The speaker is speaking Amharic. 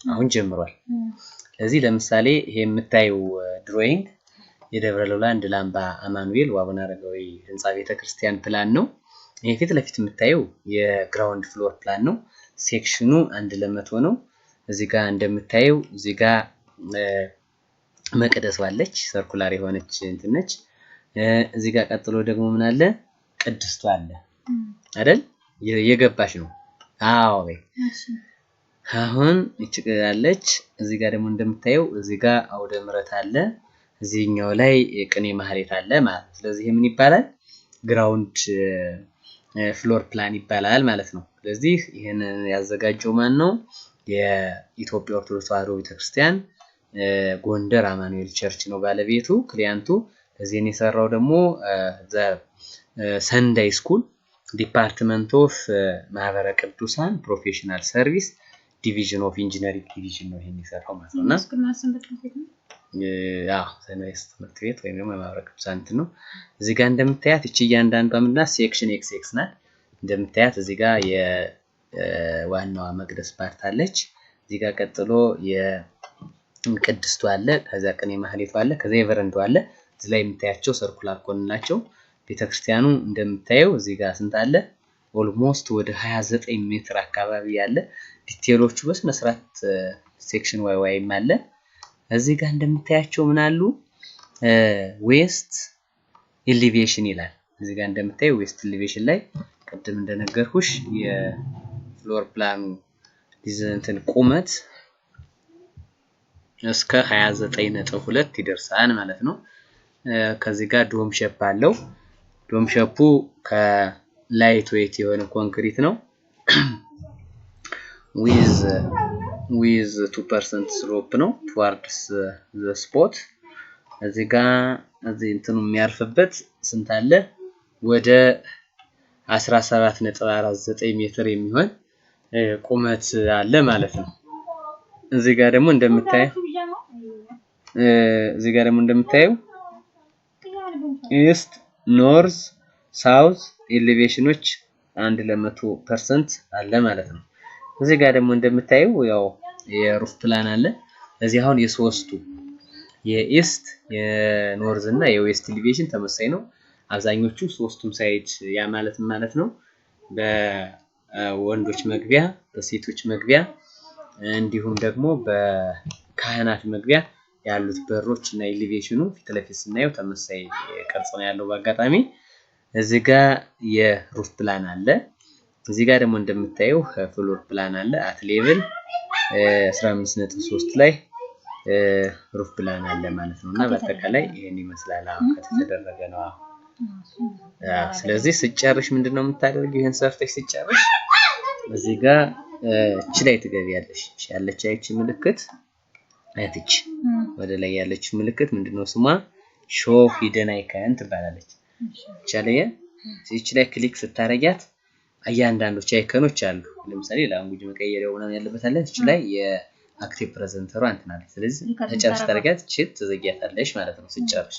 አሁን ጀምሯል። ስለዚህ ለምሳሌ ይሄ የምታየው ድሮይንግ የደብረ ሎላንድ ላምባ አማኑኤል ወአቡነ አረጋዊ ህንጻ ቤተክርስቲያን ፕላን ነው። ይሄ ፊት ለፊት የምታየው የግራውንድ ፍሎር ፕላን ነው። ሴክሽኑ 1:100 ነው። እዚህ ጋር እንደምታየው እዚህ ጋር መቅደስ ዋለች ሰርኩላር የሆነች እንትን ነች። እዚህ ጋር ቀጥሎ ደግሞ ምን አለ? ቅድስቱ አለ አይደል? የገባሽ ነው። አዎ በይ። አሁን እቺ ያለች እዚህ ጋር ደግሞ እንደምታየው እዚህ ጋር አውደ ምሕረት አለ። እዚህኛው ላይ ቅኔ ማህሌት አለ ማለት ነው። ስለዚህ ምን ይባላል? ግራውንድ ፍሎር ፕላን ይባላል ማለት ነው። ስለዚህ ይሄን ያዘጋጀው ማን ነው? የኢትዮጵያ ኦርቶዶክስ ተዋሕዶ ቤተክርስቲያን ጎንደር አማኑኤል ቸርች ነው ባለቤቱ። ክሊያንቱ እዚህን የሰራው ደግሞ ሰንዳይ ስኩል ዲፓርትመንት ኦፍ ማህበረ ቅዱሳን ፕሮፌሽናል ሰርቪስ ዲቪዥን ኦፍ ኢንጂነሪንግ ዲቪዥን ነው ይሄን የሰራው ማለት ነውና ሰንዳይ ትምህርት ቤት ወይም ደግሞ ማህበረ ቅዱሳን ነው። እዚህ ጋር እንደምታያት እቺ እያንዳንዷ ምንድና ሴክሽን ኤክስ ናት። እንደምታያት እዚህ ጋር የዋናዋ መቅደስ ፓርት አለች። እዚህ ጋር ቀጥሎ የቅድስቱ አለ። ከዛ ቅኔ ማህሌቱ አለ። ከዛ የበረንዳው አለ። እዚህ ላይ የምታያቸው ሰርኩላር ኮን ናቸው። ቤተክርስቲያኑ እንደምታየው እዚህ ጋር ስንት አለ? ኦልሞስት ወደ 29 ሜትር አካባቢ ያለ ዲቴሎቹ በስነ ስርዓት ሴክሽን ዋይም አለ። እዚህ ጋር እንደምታያቸው ምን አሉ? ዌስት ኤሊቬሽን ይላል። እዚህ ጋር እንደምታየው ዌስት ኤሊቬሽን ላይ ቅድም እንደነገርኩሽ የፍሎር ፕላኑ ዲዛይን ቁመት እስከ 29.2 ይደርሳል ማለት ነው። ከዚህ ጋር ዶም ሼፕ አለው። ዶም ሼፑ ከላይት ዌት የሆነ ኮንክሪት ነው። ዊዝ 2% ስሎፕ ነው towards the spot። እዚህ ጋር እዚህ እንትኑ የሚያርፍበት ስንት አለ? ወደ 17.49 ሜትር የሚሆን ቁመት አለ ማለት ነው። እዚህ ጋር ደግሞ እንደምታየው ኢስት ኖርዝ ሳውዝ ኤሌቬሽኖች 100% አለ ማለት ነው። እዚህ ጋር ደግሞ እንደምታየው ያው የሩፍ ፕላን አለ። እዚህ አሁን የሶስቱ የኢስት የኖርዝ እና የዌስት ኤሌቬሽን ተመሳሳይ ነው። አብዛኞቹ ሶስቱም ሳይድ ያ ማለት ነው በወንዶች መግቢያ፣ በሴቶች መግቢያ እንዲሁም ደግሞ በካህናት መግቢያ ያሉት በሮች እና ኤሌቬሽኑ ፊት ለፊት ስናየው ተመሳሳይ ቅርጽ ነው ያለው። በአጋጣሚ እዚህ ጋር የሩፍ ፕላን አለ። እዚህ ጋር ደግሞ እንደምታየው ፍሎር ፕላን አለ። አት ሌቭል 15.3 ላይ ሩፍ ፕላን አለ ማለት ነውና በአጠቃላይ ይሄን ይመስላል አሁን ከተደረገ ነው። ስለዚህ ስጨርሽ ምንድነው የምታደርጊው? ይሄን ሰርተሽ ስጨርሽ እዚህ ጋር እቺ ላይ ትገቢያለሽ። ያለች አይቺ ምልክት አይትች ወደ ላይ ያለችው ምልክት ምንድነው ስሟ? ሾው ሂደን አይከን ትባላለች። ቻለየ እቺ ላይ ክሊክ ስታረጊያት እያንዳንዶች አይከኖች አሉ። ለምሳሌ ላንጉጅ መቀየሪያው ምናምን ያለበት አለ። እቺ ላይ የአክቲቭ ፕሬዘንተሯ እንትን አለ። ስለዚህ ተጨርሽ ታረጊያት እቺ ትዘጊያታለሽ ማለት ነው ስጨርሽ